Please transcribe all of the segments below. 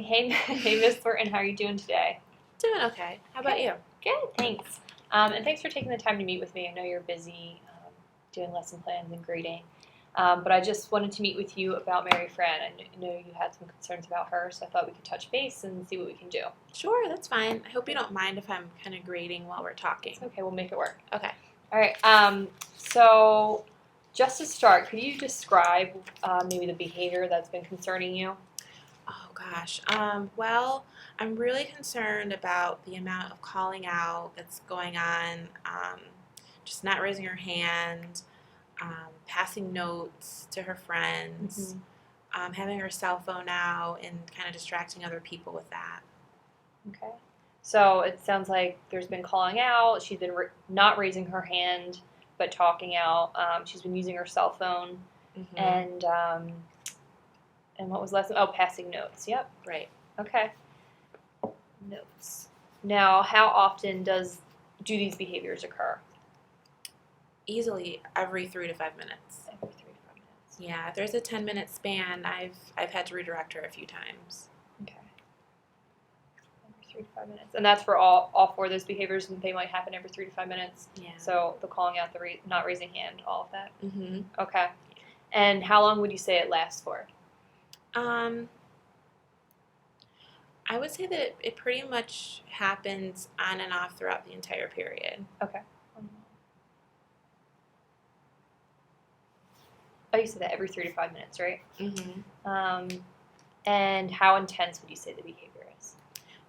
Hey, Miss Thornton, how are you doing today? Doing okay. How about you? Good, thanks. And thanks for taking the time to meet with me. I know you're busy doing lesson plans and grading, but I just wanted to meet with you about Mary Fran. I know you had some concerns about her, so I thought we could touch base and see what we can do. Sure, that's fine. I hope you don't mind if I'm kind of grading while we're talking. It's okay, we'll make it work. Okay. All right, so just to start, could you describe maybe the behavior that's been concerning you? Oh gosh. Well, I'm really concerned about the amount of calling out that's going on. Just not raising her hand, passing notes to her friends, having her cell phone out, and kind of distracting other people with that. Okay. So it sounds like there's been calling out. She's been not raising her hand, but talking out. She's been using her cell phone, and what was last? Oh, passing notes. Yep. Right. Okay. Notes. Now, how often do these behaviors occur? Easily every 3 to 5 minutes. Every 3 to 5 minutes. Yeah, if there's a 10-minute span, I've had to redirect her a few times. Okay. Every 3 to 5 minutes, and that's for all four of those behaviors, and they might happen every 3 to 5 minutes. Yeah. So the calling out, the not raising hand, all of that. Mhm. Okay. And how long would you say it lasts for? I would say that it pretty much happens on and off throughout the entire period. Okay. Oh, you said that every 3 to 5 minutes, right? Mm-hmm. And how intense would you say the behavior is?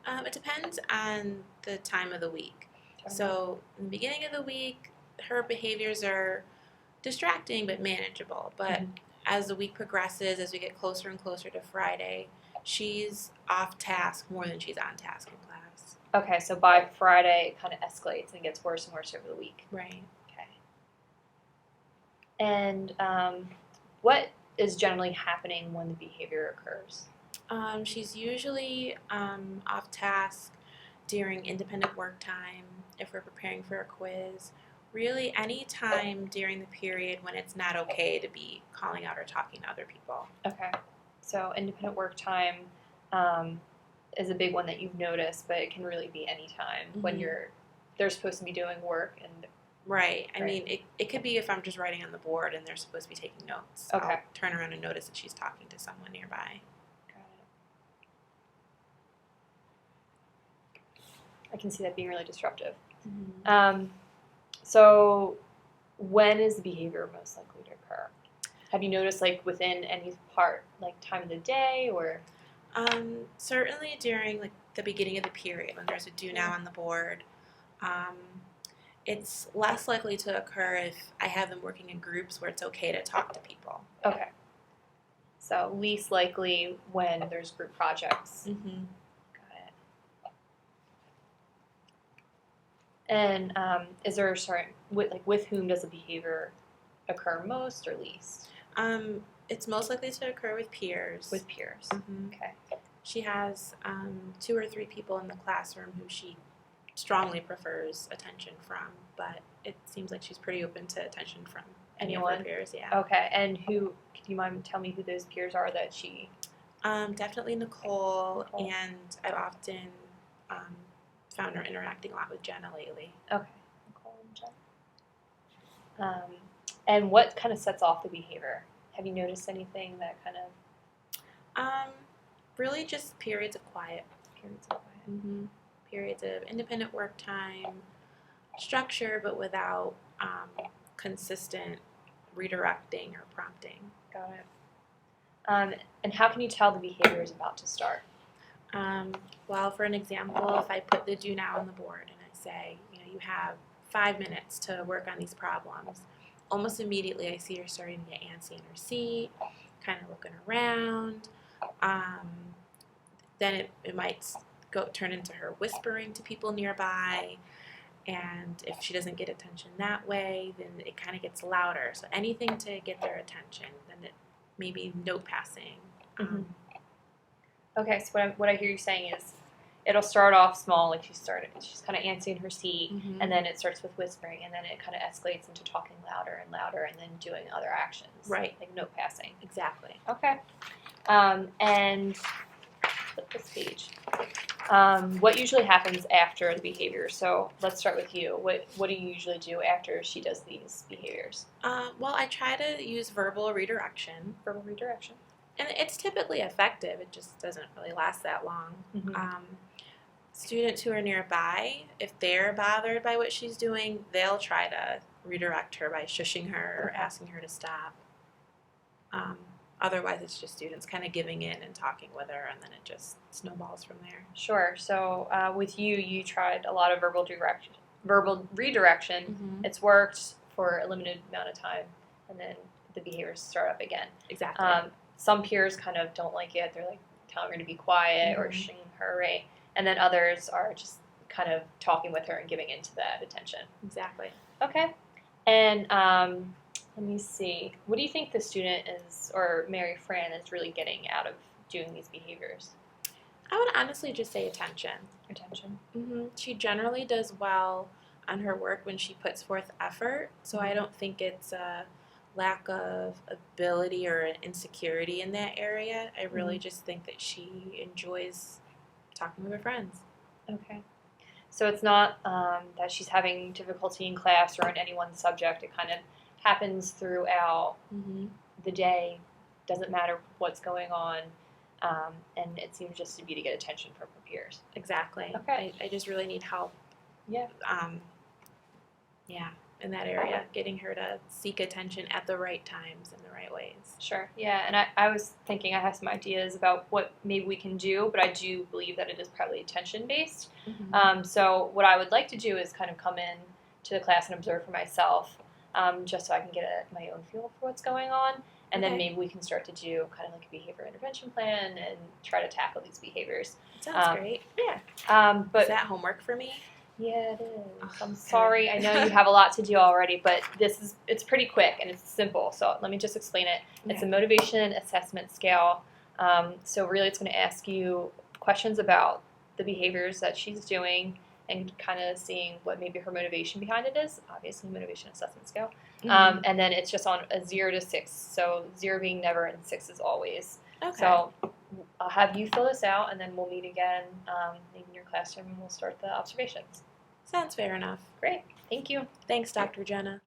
It depends on the time of the week. So in the beginning of the week, her behaviors are distracting but manageable. But as the week progresses, as we get closer and closer to Friday, she's off task more than she's on task in class. Okay, so by Friday, it kind of escalates and gets worse and worse over the week. Right. Okay. And what is generally happening when the behavior occurs? She's usually off task during independent work time, if we're preparing for a quiz. Really, any time during the period when it's not okay to be calling out or talking to other people. Okay. So independent work time is a big one that you've noticed, but it can really be any time when they're supposed to be doing work and. Right. I mean, it could be if I'm just writing on the board and they're supposed to be taking notes. Okay. I'll turn around and notice that she's talking to someone nearby. Got it. I can see that being really disruptive. So when is the behavior most likely to occur? Have you noticed, like, within any part, like, time of the day or? Certainly during, like, the beginning of the period when there's a do now on the board. It's less likely to occur if I have them working in groups where it's okay to talk to people. Okay. So least likely when there's group projects. Got it. And is there a certain, with whom does the behavior occur most or least? It's most likely to occur with peers. With peers. Okay. She has 2 or 3 people in the classroom who she strongly prefers attention from, but it seems like she's pretty open to attention from any of her peers. Yeah. Okay. And can you mind tell me who those peers are that she? Definitely Nicole, and I've often found her interacting a lot with Jenna lately. Okay. Nicole and Jenna. And what kind of sets off the behavior? Have you noticed anything that kind of? Really just periods of quiet. Periods of quiet. Periods of independent work time, structure, but without consistent redirecting or prompting. Got it. And how can you tell the behavior is about to start? Well, for an example, if I put the do now on the board and I say, you have 5 minutes to work on these problems, almost immediately I see her starting to get antsy in her seat, kind of looking around. Then it might turn into her whispering to people nearby, and if she doesn't get attention that way, then it kind of gets louder. So anything to get their attention, then it maybe note passing. Okay, so what I hear you saying is it'll start off small, like she's kind of antsy in her seat, and then it starts with whispering, and then it kind of escalates into talking louder and louder, and then doing other actions. Right. Like note passing. Exactly. Okay. And flip this page. What usually happens after the behavior? So let's start with you. What do you usually do after she does these behaviors? Well, I try to use verbal redirection. Verbal redirection. And it's typically effective. It just doesn't really last that long. Mm-hmm. Students who are nearby, if they're bothered by what she's doing, they'll try to redirect her by shushing her or asking her to stop. Otherwise, it's just students kind of giving in and talking with her, and then it just snowballs from there. Sure. So with you tried a lot of verbal redirection. Mm-hmm. It's worked for a limited amount of time, and then the behaviors start up again. Exactly. Some peers kind of don't like it. They're like telling her to be quiet or shushing her, right? And then others are just kind of talking with her and giving into that attention. Exactly. Okay. And let me see. What do you think the student is, or Mary Fran, is really getting out of doing these behaviors? I would honestly just say attention. Attention. Mm-hmm. She generally does well on her work when she puts forth effort, so I don't think it's a lack of ability or an insecurity in that area. I really just think that she enjoys talking with her friends. Okay. So it's not that she's having difficulty in class or in any one subject. It kind of happens throughout the day. Doesn't matter what's going on. And it seems just to be to get attention from her peers. Exactly. Okay. I just really need help. Yeah. In that area, getting her to seek attention at the right times in the right ways. Sure. Yeah, and I was thinking I have some ideas about what maybe we can do, but I do believe that it is probably attention-based. So what I would like to do is kind of come in to the class and observe for myself, just so I can get my own feel for what's going on. And then maybe we can start to do kind of like a behavior intervention plan and try to tackle these behaviors. Sounds great. Yeah. But is that homework for me? Yeah, it is. I'm sorry. I know you have a lot to do already, but it's pretty quick and it's simple. So let me just explain it. Okay. It's a motivation assessment scale. So really it's going to ask you questions about the behaviors that she's doing and kind of seeing what maybe her motivation behind it is. Obviously, motivation assessment scale. And then it's just on a 0 to 6. So 0 being never and 6 is always. Okay. So I'll have you fill this out and then we'll meet again in your classroom and we'll start the observations. Sounds fair enough. Great. Thank you. Thanks, Dr. Jenna.